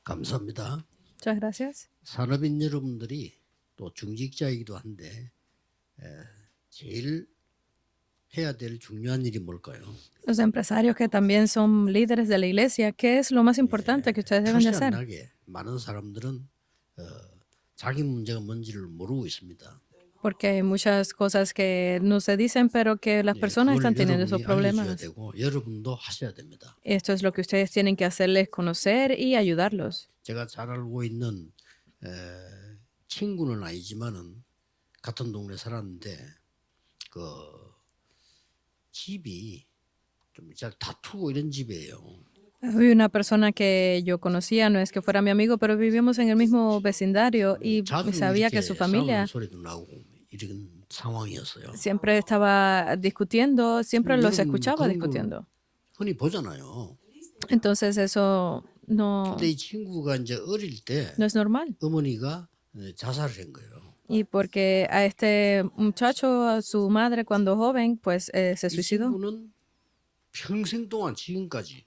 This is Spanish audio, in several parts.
감사합니다. Muchas gracias. 산업인 여러분들이 또 중직자이기도 한데 제일 해야 될 중요한 일이 뭘까요? Los empresarios que también son líderes de la iglesia, ¿qué es lo más importante que ustedes deben de 표시 안 hacer? 나게 많은 사람들은 자기 문제가 뭔지를 모르고 있습니다. Porque hay muchas cosas que no se dicen, pero que las personas 그걸 están teniendo esos 여러분이 알려줘야 problemas. 되고 여러분도 하셔야 됩니다. Esto es lo que ustedes tienen que hacerles conocer y ayudarlos. 제가 잘 알고 있는 친구는 아니지만은 같은 동네 살았는데 그 집이 좀 잘 다투고 이런 집이에요. Había una persona que yo conocía, no es que fuera mi amigo, pero vivíamos en el mismo vecindario y 자주 sabía que 이렇게 su 싸우는 familia 소리도 나고 이런 상황이었어요. siempre estaba discutiendo, siempre los 여러분 escuchaba 그런 걸 discutiendo. 흔히 보잖아요. Entonces eso no, 근데 이 친구가 이제 어릴 때 no es normal. 어머니가 자살을 한 거예요. Y porque a este muchacho, a su madre cuando joven, pues se 이 suicidó. 친구는 평생 동안 지금까지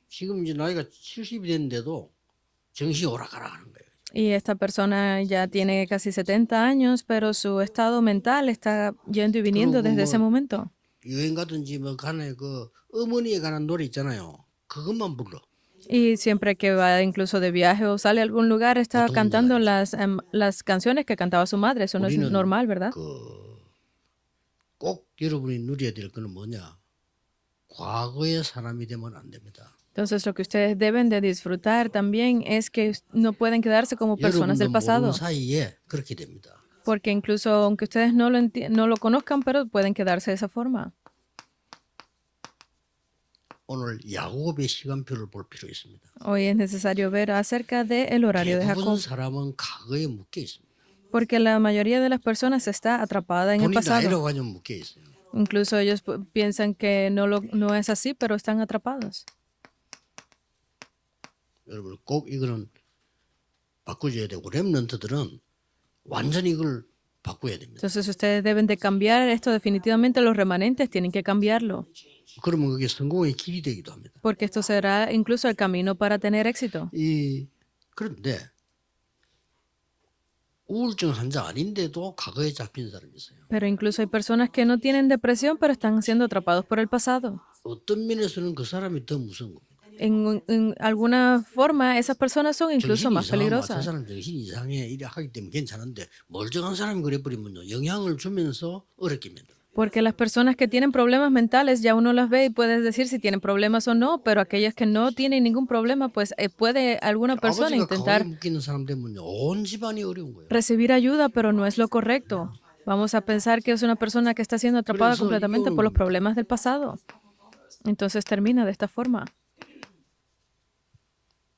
지금 이제 나이가 70이 됐는데도 정신이 오락가락 하는 거예요. Y esta persona ya tiene casi 70 años, pero su estado mental está yendo y viniendo 그리고 desde ese 뭐 momento. 여행 가든지 뭐 간에 그 어머니에 관한 노래 있잖아요. 그것만 불러. Y siempre que va incluso de viaje o sale a algún lugar, está 보통 cantando 문제가 las canciones que cantaba su madre. Eso no es 우리는 normal, ¿verdad? 꼭 여러분이 누려야 될 거는 뭐냐? 과거의 사람이 되면 안 됩니다. Entonces lo que ustedes deben de disfrutar también es que no pueden quedarse como personas 여러분도 del 모르는 pasado. 사이에 그렇게 됩니다. Porque incluso aunque ustedes no lo conozcan, pero pueden quedarse de esa forma. 오늘 야곱의 시간표를 볼 필요 있습니다. Hoy es necesario ver acerca del horario de 대부분 Jacob, 사람은 과거에 묶여 있습니다. porque la mayoría de las personas está atrapada en el 본인 pasado. 나이라고 하면 묶여 있어요. Incluso ellos piensan que no es así, pero están atrapados. 여러분 꼭 이거는 바꿔줘야 되고 렘넌트들은 완전히 이걸 바꿔야 됩니다. Entonces ustedes deben de cambiar esto definitivamente. Los remanentes tienen que cambiarlo, 그러면 그게 성공의 길이 되기도 합니다. porque esto será incluso el camino para tener éxito. 그런데 우울증 환자 아닌데도 과거에 잡힌 사람이 있어요. Pero incluso hay personas que no tienen depresión, pero están siendo atrapados por el pasado. 어떤 면에서는 그 사람이 더 무서운 겁니다. En alguna forma, esas personas son incluso 정신이 más 이상하면 저 peligrosas. 사람 정신이 이상해 이래 하기 때문에 괜찮은데 멀쩡한 사람이 그래버리면요 영향을 주면서 어렵게 만들어요. Porque las personas que tienen problemas mentales, ya uno las ve y puedes decir si tienen problemas o no, pero aquellas que no tienen ningún problema, pues puede alguna persona 아버지가 과거에 intentar 묶이는 사람 되면요 온 집안이 어려운 거예요. recibir ayuda, pero no es lo correcto. Vamos a pensar que es una persona que está siendo atrapada 그래서 completamente por los 이거는 problemas del pasado. Entonces termina de esta forma.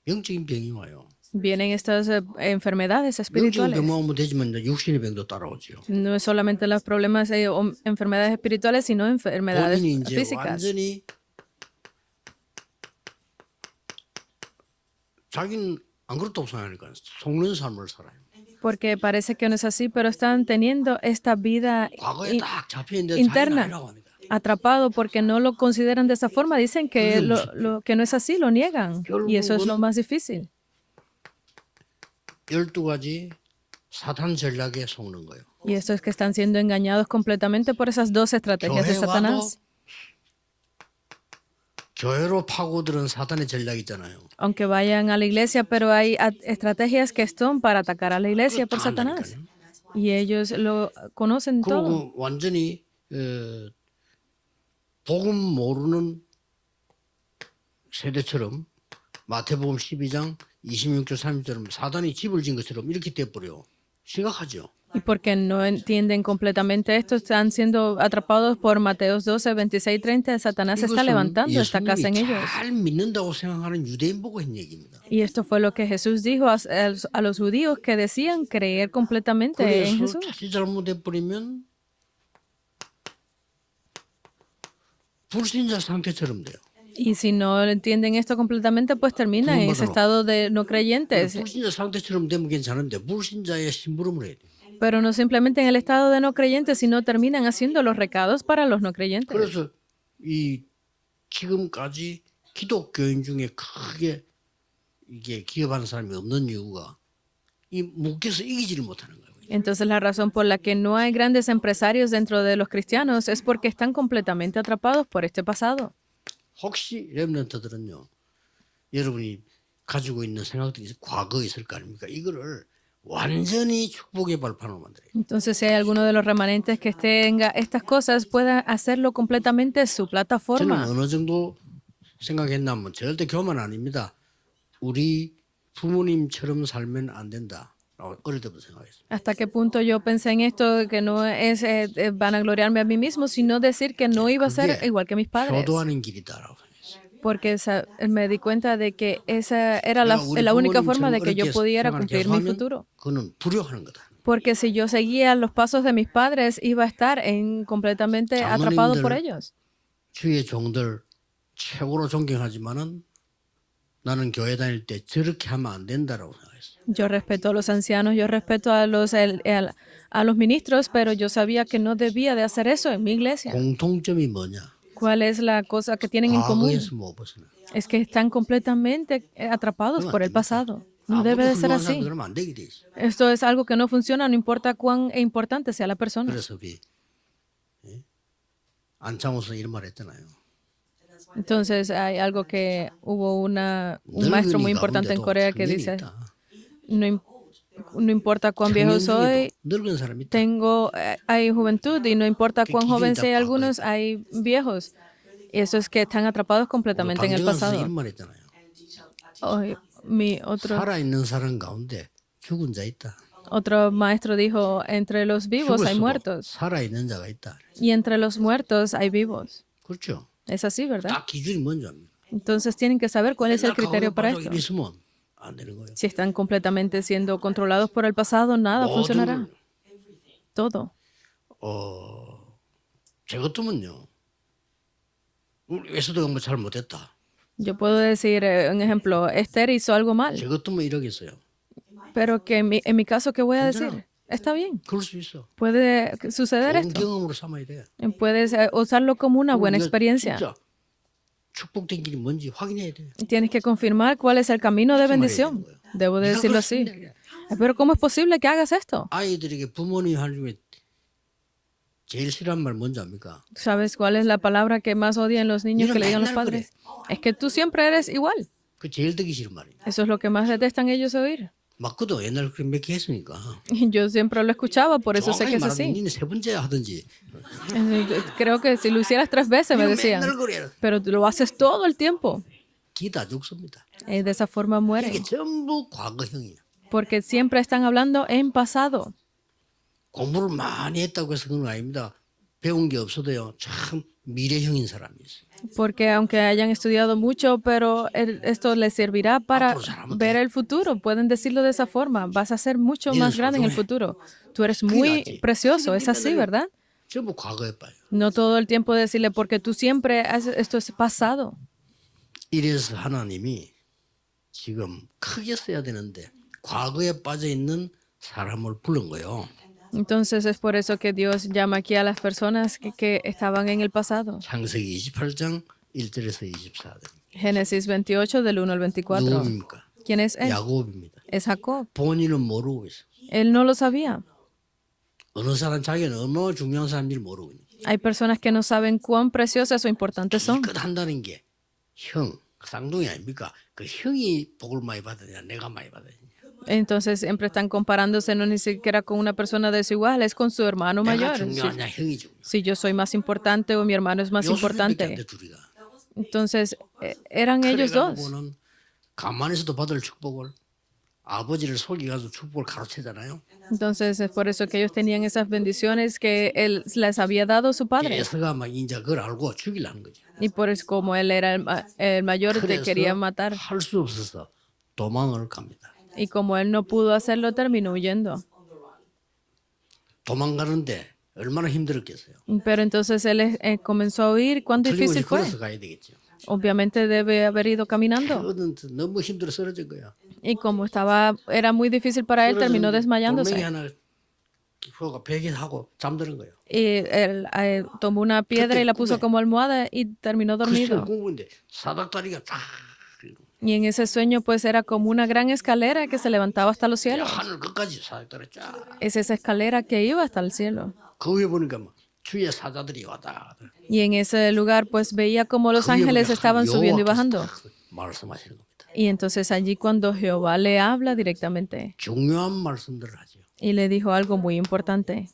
영적인 병이 와요. Vienen estas enfermedades 영적인 espirituales. 병만 오면 되지만 이제 육신의 병도 따라오죠. No es solamente los problemas o enfermedades espirituales, sino enfermedades 본인이 이제 físicas. 완전히 자기는 안 그렇다고 생각하니까 속는 삶을 살아요. Porque parece que no es así, pero están teniendo esta vida 과거에 딱 잡혀 있는데 자기는 interna, 아니라고 합니다. atrapado porque no lo consideran de esa forma. Dicen que lo que no es así, lo niegan. Y eso es lo más difícil. 12가지 사탄 전략에 속는 거예요. Y esto es que están siendo engañados completamente por esas dos estrategias de 교회 와도 Satanás. 교회로 파고드는 사탄의 전략 있잖아요. Aunque vayan a la iglesia, pero hay estrategias que son para atacar a la iglesia por 다 Satanás. 안다니까요. Y ellos lo conocen todo. 그리고 완전히 복음 모르는 세대처럼 마태복음 12장 26절 30절은 사단이 집을 진 것처럼 이렇게 돼버려. 심각하죠. Y porque no entienden completamente esto, están siendo atrapados por Mateos 12, 26, 30. Satanás está 이것은 levantando esta casa en 예수님이 ellos. 잘 믿는다고 생각하는 유대인 보고 한 얘기입니다. Y esto fue lo que Jesús dijo a los judíos que decían creer completamente en 그래서 Jesús. 자칫 잘못해버리면 불신자 상태처럼 돼요. Y si no entienden esto completamente, pues termina en ese estado de no creyentes. 불신자 상태처럼 되면 괜찮은데 불신자의 심부름을 해야 돼요. Pero no simplemente en el estado de no creyentes, sino terminan haciendo los recados para los no creyentes. 그래서 이 지금까지 기독교인 중에 크게 이게 기업하는 사람이 없는 이유가 이 묶여서 이기지를 못하는 거예요. Entonces la razón por la que no hay grandes empresarios dentro de los cristianos es porque están completamente atrapados por este pasado. 혹시 렘넌트들은요, 여러분이 가지고 있는 생각들이 과거에 있을 거 아닙니까? 이거를 완전히 축복의 발판으로 만들어요. Entonces, si hay alguno de los remanentes que tenga estas cosas, pueda hacerlo completamente su 저는 plataforma. 어느 정도 생각했냐면 절대 교만 아닙니다. 우리 부모님처럼 살면 안 된다. 라고 어릴 때부터 생각했어요. ¿Hasta qué punto yo pensé en esto que no es vanagloriarme a mí mismo, sino decir que no iba a ser 그게 igual que mis padres? 효도하는 길이다라고 생각했어요. Porque me di cuenta de que esa era la, 우리 la única forma 부모님처럼 de que yo 어렵게 pudiera 생활을 cumplir mi 계속하면 futuro. 그거는 불효하는 거다. Porque si yo seguía los pasos de mis padres, iba a estar completamente atrapado por ellos. 주의 종들 최고로 존경하지만은 나는 교회 다닐 때 저렇게 하면 안 된다라고 생각했어요. Yo respeto a los ancianos, yo respeto a los ministros, pero yo sabía que no debía de hacer eso en mi iglesia. 공통점이 뭐냐? ¿Cuál es la cosa que tienen en común? 과거에서 못 벗어나. Es que están completamente atrapados por el pasado. No debe de ser así. 그러면 안 되게 돼 있어. Esto es algo que no funciona, no importa cuán importante sea la persona. 그래서 우리 안창호선 이런 말 했잖아요. Entonces hay algo que hubo un maestro muy importante en Corea que dice, no importa cuán viejo soy, 늙은 사람이 있다. hay juventud y no importa cuán joven sea algunos, hay viejos. Y eso es que están atrapados completamente en el 방정환 선생 pasado. 이런 말 했잖아요. Otro 살아있는 사람 가운데 죽은 자 있다. maestro dijo, entre los vivos hay 죽었어도 muertos 살아있는 자가 있다. y entre los muertos hay vivos. 그렇죠. Es así, ¿verdad? 딱 기준이 뭔지 압니까? Entonces tienen que saber cuál es el criterio para esto. 있으면 안 되는 거예요. Si están completamente siendo controlados por el pasado, nada funcionará. Todo. 제 같으면요. 우리 에스더가 뭐 잘 못했다. Yo puedo decir, un ejemplo, Esther hizo algo mal, 제 같으면 이러겠어요. pero que en mi caso, ¿qué voy a decir? Está bien, 그럴 수 있어. puede suceder 좋은 esto. 경험으로 삼아야 돼. Puedes usarlo como una buena 우리가 experiencia. 진짜 축복된 길이 뭔지 확인해야 돼. Tienes que confirmar cuál es el camino de bendición. Debo de decirlo así. Pero ¿cómo es posible que hagas esto? 아이들에게 부모님 할 중에 제일 싫어하는 말 뭔지 압니까? ¿Sabes cuál es la palabra que más odian los niños que le digan los padres? Es que tú siempre eres igual. 그 제일 듣기 싫은 말이에요. Eso es lo que más detestan ellos oír. 맞거든. 옛날에 그렇게 몇 개 했으니까. Y yo siempre lo escuchaba, por eso sé que es 말하면 así. 니네 세 번째 하든지. Creo que si lo hicieras 3 veces, me decían. 맨날 그래. Pero tú lo haces todo el tiempo. 기다 죽습니다. Y de esa forma mueren. 이게 전부 과거형이야. Porque siempre están hablando en pasado. 공부를 많이 했다고 해서 그런 거 아닙니다. 배운 게 없어도요. 참 미래형인 사람이 있어요. Porque aunque hayan estudiado mucho, pero esto les servirá para ver el futuro. Pueden decirlo de esa forma. Vas a ser mucho más grande en el futuro. Tú eres muy precioso. Es así, ¿verdad? 전부 과거에 빠요. No todo el tiempo decirle, porque tú siempre haces esto es pasado. 이래서 하나님이 지금 크게 써야 되는데 과거에 빠져 있는 사람을 부른 거예요. Entonces es por eso que Dios llama aquí a las personas que estaban en el pasado. 창세기 28장 1절에서 24절. Génesis 28 del 1 al 24. 누굽니까? ¿Quién es él? 야곱입니다. Es Jacob. 본인은 모르고 있어. Él no lo sabía. 어느 사람 자기는 얼마나 중요한 사람인지 모르고 있는. Hay personas que no saben cuán preciosas o importantes son. 끝 한다는 게 형, 쌍둥이 아닙니까? 그 형이 복을 많이 받느냐, 내가 많이 받느냐. Entonces siempre están comparándose no ni siquiera con una persona de su igual, es con su hermano 내가 mayor. 중요하냐, 형이 중요하냐. Si yo soy más importante o mi hermano es más 요셉밖에 안 importante. 돼, 둘이가. Entonces eran ellos dos. 그래가지고는 가만히서도 받을 축복을 아버지를 속이가지고 축복을 가로채잖아요. Entonces es por eso que ellos tenían esas bendiciones que él les había dado su padre. 에서가 막 이제 그걸 알고 죽이려는 거죠. Y por eso como él era el mayor, te quería matar. 할 수 없어서 도망을 갑니다. Y como él no pudo hacerlo, terminó huyendo. 도망가는데 얼마나 힘들었겠어요. Pero entonces él comenzó a huir. ¿Cuán difícil 틀림없이 fue? 걸어서 가야 되겠죠. Obviamente debe haber ido caminando. 너무 힘들어 쓰러진 거야. Y como era muy difícil para él, terminó 돌멩이 desmayándose. 하나 후가 베개하고 잠드는 거예요. Y él tomó una piedra y la puso como almohada y terminó 글쎄 dormido. 공부인데 사닥다리가 딱 Y en ese sueño pues era como una gran escalera que se levantaba hasta los 야, cielos. 하늘 끝까지 사역들을 쫙. Es esa escalera que iba hasta el cielo. 그 위에 보니까 막 주의 사자들이 왔다 갔다. Y en ese lugar pues veía como los 그 위에 ángeles 보니까 estaban subiendo y 여호와께서 bajando. 딱 말씀하시는 겁니다. Y entonces allí cuando Jehová le habla directamente 중요한 말씀들을 하죠. y le dijo algo muy importante.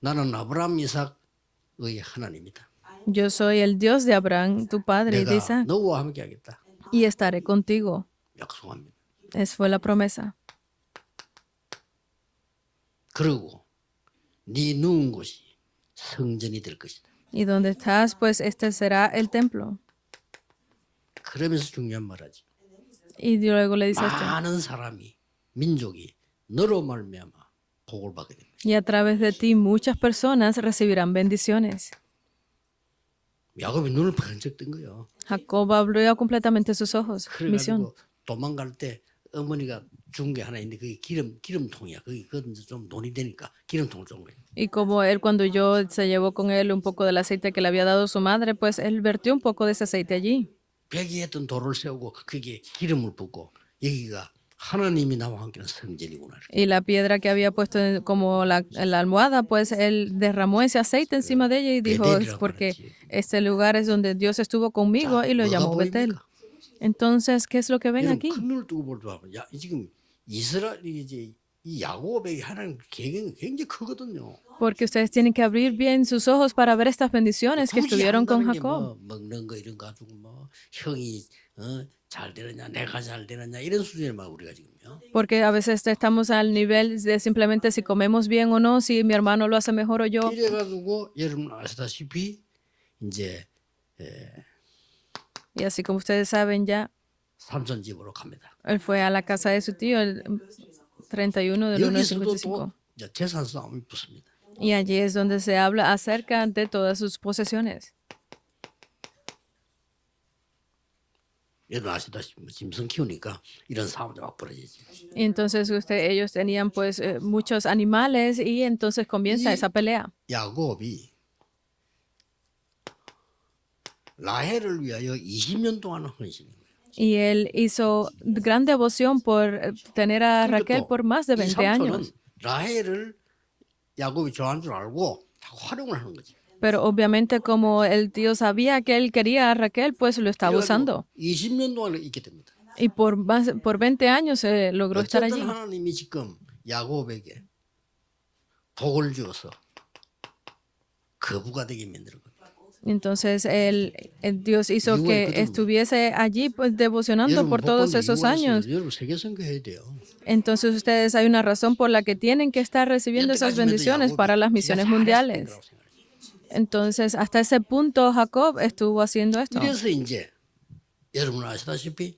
나는 아브라함 이삭의 하나님이다. Yo soy el Dios de Abraham, tu padre, y de 내가 Isaac, 너와 함께 하겠다. y estaré contigo. 약속합니다. Esa fue la promesa. 그리고 네 누운 곳이 성전이 될 것이다. Y donde estás, pues este será el templo. 그러면서 중요한 말하지. Y luego le dice esto. 많은 사람이 민족이 너로 말미암아 복을 받게 됩니다. Y a través de ti muchas personas recibirán bendiciones. 야곱이 눈을 번쩍 뜬 거예요. Jacob abrió completamente sus ojos. Misión. 그래가지고 도망갈 때 어머니가 준 게 하나 있는데 그게 기름통이야. 그건 좀 돈이 되니까 기름통을 준 거예요. Y como él cuando yo se llevó con él un poco del aceite que le había dado su madre, pues él vertió un poco de ese aceite allí. 배기했던 돌을 세우고 그게 기름을 붓고 여기가 하나님이 나와 함께는 성전이구나. Y la piedra que había puesto como la almohada, pues él derramó ese aceite encima de ella y dijo, es porque este lugar es donde Dios estuvo conmigo y lo llamó Betel. Entonces, ¿qué es lo que ven aquí? 큰 눈을 뜨고 볼때 야, 지금 이스라엘이 이제 이 야곱에게 하나님 계획이 굉장히 크거든요. Porque ustedes tienen que abrir bien sus ojos para ver estas bendiciones que estuvieron con Jacob. 먹는 거 이런 거 가지고 뭐 형이 잘 되느냐 내가 잘 되느냐 이런 수준에 막 우리가 지금요. Porque a veces estamos al nivel de simplemente si comemos bien o no, si mi hermano lo hace mejor o yo. 이래 가지고 여러분 아시다시피 이제 Y así como ustedes saben ya, 삼촌 집으로 갑니다. él fue a la casa de su tío el 31 del 1 del 여기서도 55. 또 이제 재산 싸움이 붙습니다. Y allí es donde se habla acerca de todas sus posesiones. 여러분 아시다시피 짐승 키우니까 이런 싸움이 막 벌어지지. Y entonces ellos tenían pues muchos animales y entonces comienza esa pelea. 야곱이 라헬을 위하여 20년 동안 헌신한 거예요. Y él hizo gran devoción por tener a Raquel por más de 20 años. 라헬을 야곱이 좋아하는 줄 알고 다 활용을 하는 거지. Pero obviamente como el tío sabía que él quería a Raquel, pues lo estaba usando. 20년 동안 있게 됩니다. Y por 20 años logró estar allí. 어쨌든 하나님이 지금 야곱에게 복을 주어서 거부가 되게 만드는 겁니다. Entonces el Dios hizo que estuviese allí pues devocionando por todos esos años. 여러분 세계 선교해야 돼요. Entonces ustedes hay una razón por la que tienen que estar recibiendo esas bendiciones para las misiones mundiales. Entonces hasta ese punto Jacob estuvo haciendo esto. 그래서 이제 여러분 아시다시피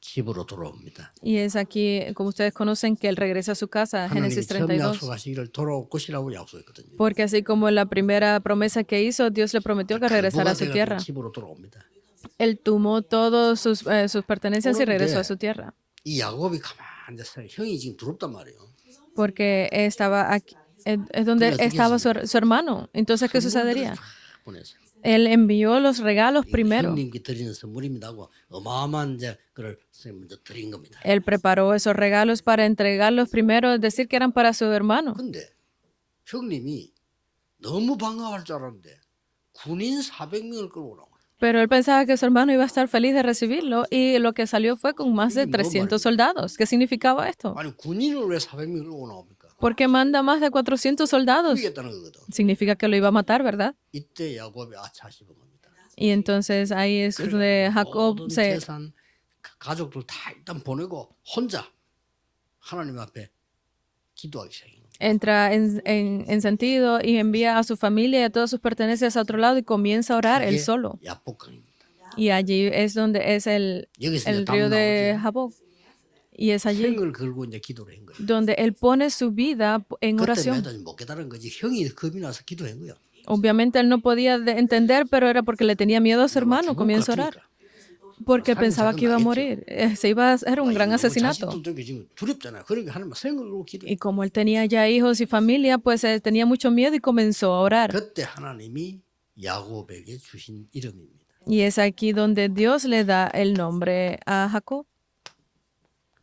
집으로 돌아옵니다. Y es aquí, como ustedes conocen, que él regresa a su casa, Génesis 하나님이 처음 32. 약속하시기를 돌아올 것이라고 약속했거든요. Porque así como la primera promesa que hizo, Dios le prometió que regresara a su tierra. 집으로 돌아옵니다. Él tomó todas sus pertenencias y regresó a su tierra. 이 야곱이 가만히 있어요. 형이 지금 두렵단 말이에요. Porque estaba aquí, es donde estaba su hermano. Entonces, ¿qué sucedería? 보내서 Él envió los regalos primero. 형님께 드리는 선물입니다 하고 어마어마한 이제 그걸 먼저 드린 겁니다. Él preparó esos regalos para entregarlos primero, es decir, que eran para su hermano. 근데 형님이 너무 반가워할 줄 알았는데 군인 400명을 끌고 오라고. Pero él pensaba que su hermano iba a estar feliz de recibirlo y lo que salió fue con más de 300 soldados. ¿Qué significaba esto? 아니 군인을 왜 400명을 끌고 나옵니까? Porque manda más de 400 soldados. 죽이겠다는 거거든. Significa que lo iba a matar, ¿verdad? 이때 야곱이 아차 싶은 겁니다. Y entonces ahí es donde Jacob 모든 se 재산 가족들 다 일단 보내고 혼자 하나님 앞에 기도하기 시작해요. entra en sentido y envía a su familia y a todas sus pertenencias a otro lado y comienza a orar él solo. 야복강입니다. Y allí es donde es el río de Jaboc. Y es allí 생을 걸고 이제 기도를 한 거예요. donde él pone su vida en 그때 oración. 매달 못 깨달은 거지. 형이 겁이 나서 기도한 거야. Obviamente él no podía entender, pero era porque le tenía miedo a su hermano. Comienza a orar. porque 살인 pensaba que 사건 iba a 나겠죠. morir. Se iba a hacer un gran 너무 asesinato. 자식들 때문에 지금 두렵잖아. 그러니까 하나님 생각으로 기도. Y como él tenía ya hijos y familia, pues tenía mucho miedo y comenzó a orar. 그때 하나님이 야곱에게 주신 이름입니다. Y es aquí donde Dios le da el nombre a Jacob,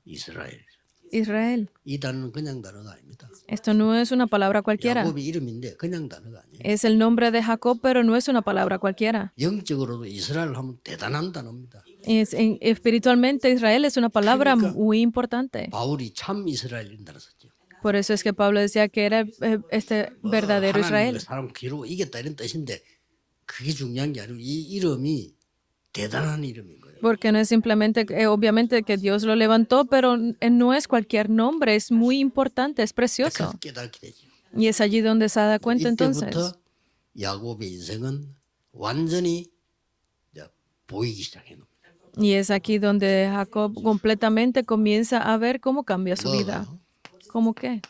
이스라엘. Israel. 이 단어는 그냥 단어가 아닙니다. Esto no es una palabra cualquiera. 야곱이 이름인데 그냥 단어가 아니에요. Es el nombre de Jacob, pero no es una palabra cualquiera. 영적으로도 이스라엘 ha면 대단한 단어입니다. Espiritualmente, Israel es una palabra muy importante. 바울이 참 이스라엘이라고 썼죠. Por eso es que Pablo decía que era este verdadero Israel. 하나님과 사람 기로 이겼다 이런 뜻인데 그게 중요한 게 아니고 이 이름이 대단한 이름인 거예요. Porque no es simplemente, obviamente, que Dios lo levantó, pero no es cualquier nombre, es muy importante, es precioso. 그래서 깨닫게 되죠. Y es allí donde se da cuenta entonces. 이때부터 야곱의 인생은 완전히 이제 보이기 시작해 놓습니다. Y es aquí donde Jacob completamente comienza a ver cómo cambia su vida. ¿Cómo qué?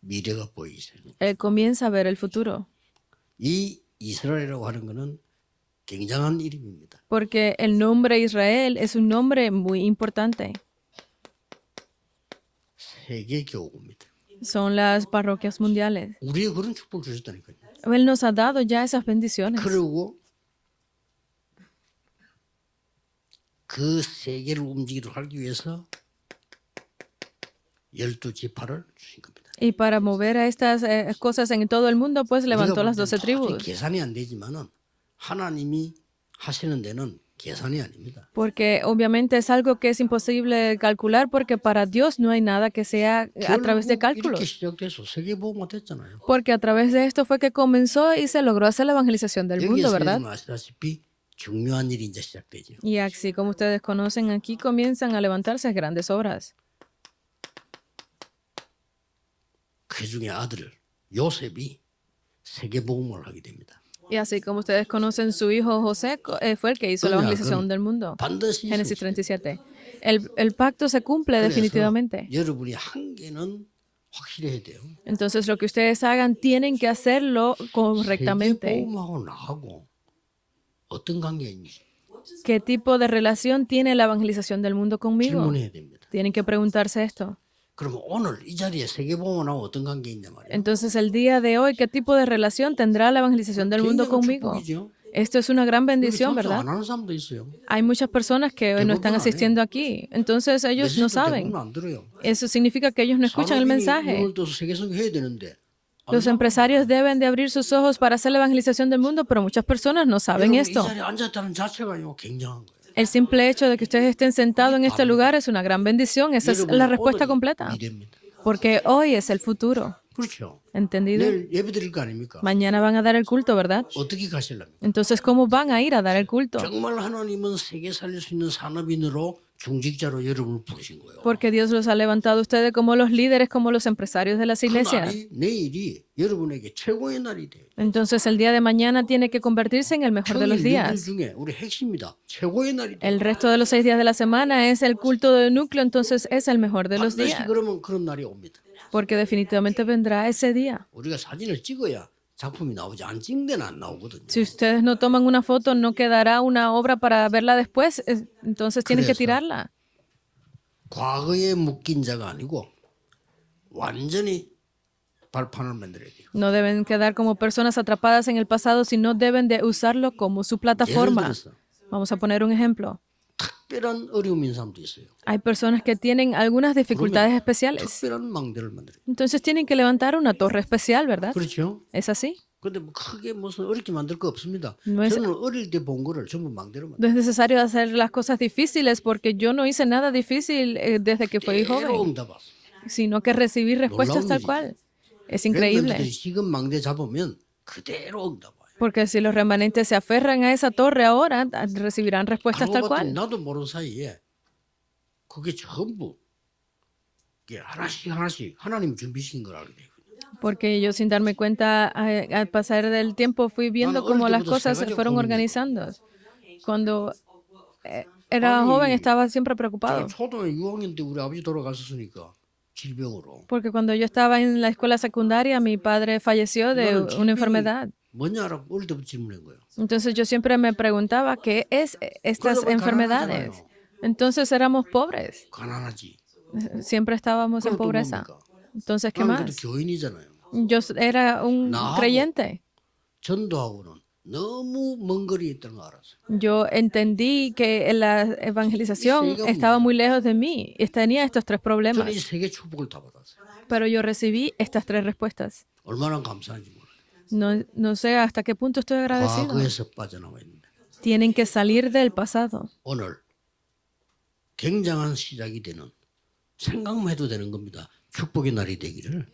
미래가 보이기 시작해요. Él comienza a ver el futuro. 이 이스라엘이라고 하는 것은 굉장한 이름입니다. Porque el nombre Israel es un nombre muy importante. 세계 교구입니다. Son las parroquias mundiales. 우리에 그런 축복을 주셨다니까요. Él nos ha dado ya esas bendiciones. 그리고 그 세계를 움직이도록 하기 위해서 12지파를 주신 겁니다. Y para mover a estas cosas en todo el mundo, pues levantó las 12 tribus. 계산이 안 되지만은 하나님이 하시는 데는 계산이 아닙니다. Porque obviamente es algo que es imposible calcular, porque para Dios no hay nada que sea a través de 결국 이렇게 cálculos. 시작돼서 세계보고가 됐잖아요. Porque a través de esto fue que comenzó y se logró hacer la evangelización del mundo, 여기에서 ¿verdad? 여러분 아시다시피 중요한 일이 이제 시작되죠. Y así como ustedes conocen, aquí comienzan a levantarse grandes obras. 그 중에 아들 요셉이 세계복음을 하게 됩니다. Y así como ustedes conocen, su hijo José fue el que hizo la evangelización del mundo. 반드시 Génesis 37. El pacto se cumple definitivamente. 여러분이 한계는 확실히 해야 돼요. Entonces lo que ustedes hagan tienen que hacerlo correctamente. 세계복음하고 나하고 어떤 관계가 있는지 ¿Qué tipo de relación tiene la evangelización del mundo conmigo? 질문해야 됩니다. Tienen que preguntarse esto. 그러면 오늘 이 자리에 세계복음하고 어떤 관계 있냐 말이에요. Entonces el día de hoy, ¿qué tipo de relación tendrá la evangelización del mundo 굉장한 conmigo? 축복이죠. Esto es una gran bendición, 접수 ¿verdad? 안 하는 사람도 있어요. Hay muchas personas que hoy no están asistiendo aquí. Entonces ellos no 메시지도 saben. 대부분 안 들어요. Eso significa que ellos no escuchan el 산업인이 mensaje. 눈을 떠서 세계선교 해야 되는데 Los empresarios deben de abrir sus ojos para hacer la evangelización del mundo, pero muchas personas no saben 여러분 이 esto. 자리에 앉았다는 자체가 굉장한 거예요. El simple hecho de que ustedes estén sentados en este lugar es una gran bendición. Esa es la respuesta 오늘이 completa. 미래입니다. Porque hoy es el futuro. 그렇죠. ¿Entendido? 내일 예배 드릴 거 아닙니까? Mañana van a dar el culto, ¿verdad? 어떻게 가실랍니까? Entonces, ¿cómo van a ir a dar el culto? 정말 하나님은 세계 살릴 수 있는 산업인으로 중직자로 여러분을 부르신 거예요. Porque Dios los ha levantado a ustedes como los líderes, como los empresarios de las 그 iglesias. 날이 내일이 여러분에게 최고의 날이 돼요. Entonces, el día de mañana tiene que convertirse en el mejor de los 평일 6일 días. 중에 우리 핵심입니다. 최고의 날이 돼요. El resto de los 6 días de la semana es el culto de núcleo, entonces es el mejor de los 반드시 días. 그러면 그런 날이 옵니다. Porque definitivamente vendrá ese día. 우리가 사진을 찍어야 작품이 나오지 안 찍는 데는 안 나오거든요. Si ustedes no toman una foto, no quedará una obra para verla después, entonces tienen que 그래서 tirarla. 과거에 묶인 자가 아니고 완전히 발판을 만들어야 돼요. No deben quedar como personas atrapadas en el pasado, sino deben de usarlo como su 예를 plataforma. 들어서 Vamos a poner un ejemplo. 특별한 어려움인 사람도 있어요. Hay personas que tienen algunas dificultades especiales. 특별한 망대를 만들어요. Entonces tienen que levantar una torre especial, ¿verdad? 그렇죠? ¿Es así? 근데 뭐 크게 무슨 어렵게 만들 거 없습니다. No es- 저는 어릴 때 본 거를 전부 망대로 만들어요. No es necesario hacer las cosas difíciles porque yo no hice nada difícil desde que fui 그대로 joven, 응답 왔어요. sino que recibí respuestas tal cual. Es increíble. 멤버들이 지금 망대 잡으면 그대로 응답 와요. Porque si los remanentes se aferran a esa torre ahora, recibirán respuestas tal 알고 봤더니 cual. 나도 모르는 사이에 그게 전부 이게 하나씩 하나씩 하나님 준비시킨 걸 알게 돼요. Porque yo sin darme cuenta, al pasar del tiempo fui viendo Bueno, cómo las ahorita cosas pues, se fueron joven. organizando. Cuando era joven estaba siempre preocupado. 저 초등학교 6학년 때 우리 아버지 돌아가셨으니까 질병으로. Porque cuando yo estaba en la escuela secundaria, mi padre falleció de 나는 una 질병이 enfermedad. 뭐냐라고 어릴 때부터 질문한 거예요. Entonces yo siempre me preguntaba, ¿qué es estas 그러다 보니 enfermedades? 가난하잖아요. Entonces éramos pobres, 가난하지. siempre estábamos en 그럼 또 pobreza. 뭡니까? Entonces, ¿qué 나는 그래도 más? 교인이잖아요. Yo era un 나하고 creyente. 전도하고는 너무 먼 거리에 있다는 거 알았어요. Yo entendí que la evangelización estaba muy lejos de mí y tenía estos tres 저는 이 problemas, 세 개 축복을 다 받았어요. pero yo recibí estas tres respuestas. 얼마나 감사한지 몰라요. No sé hasta qué punto estoy agradecido. 과거에서 빠져나와 있는데 Tienen que salir del pasado. 오늘 굉장한 시작이 되는 생각만 해도 되는 겁니다. 축복의 날이 되기를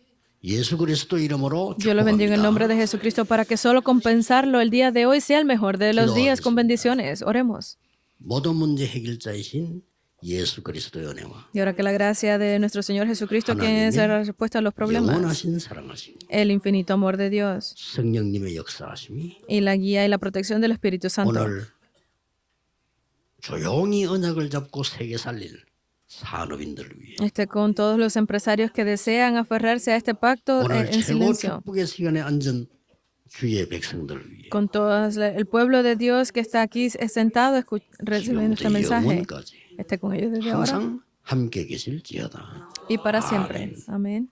예수 그리스도 이름으로 Yo lo bendigo en el nombre de 축복합니다. Jesucristo para que solo compensarlo el día de hoy sea el mejor de los días con bendiciones. Oremos. 모든 문제 해결자이신 예수 그리스도의 은혜와 Y ahora que la gracia de nuestro Señor Jesucristo, quien es la respuesta a los problemas, 영원하신 사랑하심, el infinito amor de Dios 성령님의 역사하심이 y la guía y la protección del Espíritu Santo, 오늘 조용히 언약을 잡고 세계 살릴 산업인들을 위해 esté con todos los empresarios que desean aferrarse a este pacto 오늘 en 최고 silencio, 축복의 시간에 앉은 주의 백성들을 위해 con todo el pueblo de Dios que está aquí sentado recibiendo este 지금부터 mensaje, 영원까지 esté con ellos desde ahora 항상 함께 계실지어다. y para siempre. Amén.